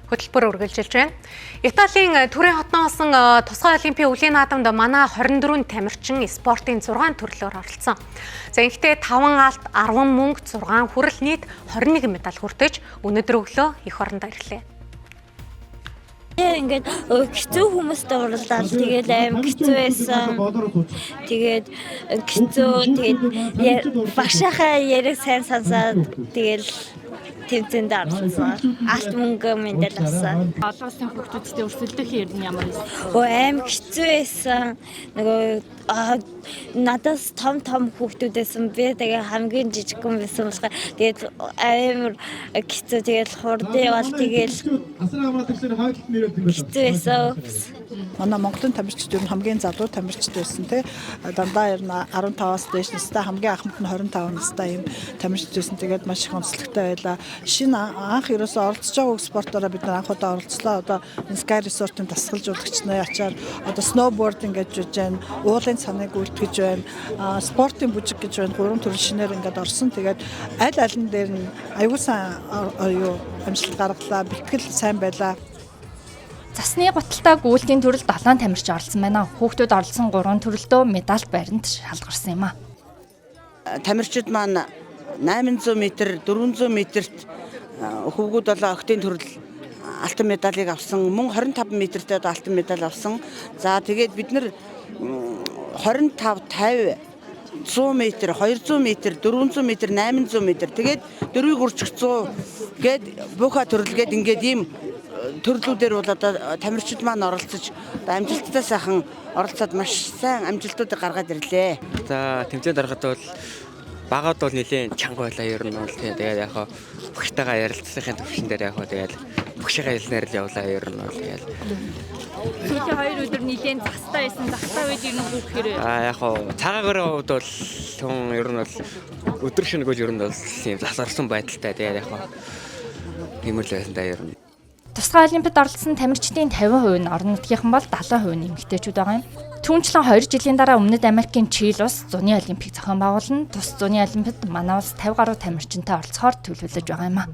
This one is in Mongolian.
Хөтөлбөр үргэлжилж байна. Италийн төрийн хотноос тусгай олимпийн өвлийн наадамд манай 24 тамирчин спортын 6 төрлөөр оролцсон. За ингэхдээ 5 алт, 10 мөнгө, 6 хүрэл нийт 21 медаль хүртэж өнөөдөр өглөө эх орондоо ирлээ. Ингээд хэцүү хүмүүст оролдоод тэгээд аим хэцүү байсан. Тэгээд хэцүү тэгээд багшаахаа яриг сайн сонсоод тэгээд тэмцээнд орсон. Алт мөнгө медаль авсан. Олон улсын хүүхдүүдтэй өрсөлдөх ер нь ямар байсан? Аим хэцүү байсан. Надаас том хүүхдүүдээсэн би тэгээ хамгийн жижигхэн байсан болохоор тэгээд амар хэцүү тэгээд хурдан явал тэгээд хэцүү байсан. Манай Монголын тамирчид ер нь хамгийн залуу тамирчид байсан тий. Дандаа ер нь 15-аас дээш настай хамгийн ахмад нь 25 настай юм тамирчид байсан. Тэгээд маш их онцлогтой байлаа. Шинэ анх ерөөсөө оролцож байгаа спортороо бид нар анх удаа оролцлоо. Одоо Sky Resort-ын дасгалжуулагч нарын ачаар одоо snowboarding гэж үж байна. Уулын цаныг үлтгэж байна. Спортын бүжиг гэж байна. 3 төрөл шинээр ингээд орсон. Тэгээд аль нь дээр нь аюул сайн амжилт гаргалаа. Бэлтгэл сайн байлаа. Засны гуталтай гүйлтийн төрөлд 7 тамирч оролцсон байна. Хүүхдүүд оролцсон 3 төрөлдөө медаль баримт шалгарсан юм а. Тамирчид маань 800 м, 400 м-т хөвгүүд болоо октын төрөл алтан медалийг авсан. Мөн 25 м-т алтан медаль авсан. За тэгээд бид нар 25, 50, 100 м, 200 м, 400 м, 800 м тэгээд дөрвийг үржих 100 гээд буха төрөлгээд ингээд ийм төрлүүдээр бол одоо тамирчид маань оролцож амжилттай сайхан оролцоод маш сайн амжилтуудыг гаргаад ирлээ. За тэмцээнд ороход бол багаад бол нэлээд чанга байлаа ер нь бол тэгээд яг багтайгаа ярилцсахын төвшин дээр яг тэгээд багшигаа хэлнээр л явлаа ер нь бол тэгээд Сүүлийн 2 өдөр нэлээд захтай байсан. Захтай үед ер нь бүхээр яг цагаагаар хувьд бол хүн ер нь бол өдөр шөнөгөө ер нь бол ийм засарсан байдалтай тэгээд яг тийм л байсан да ер нь. Тусгай олимпиад оролцсон тамирчдын 50% нь орон нутгийнхан бол 70% нь эмэгтэйчүүд байгаа юм. Түүнчлэн 2 жилийн дараа Өмнөд Америкийн Чили улс зуны олимпик зохион байгуулна. Тус зуны олимпиад манай улс 50 гаруй тамирчинтай оролцохоор төлөвлөж байгаа юм а.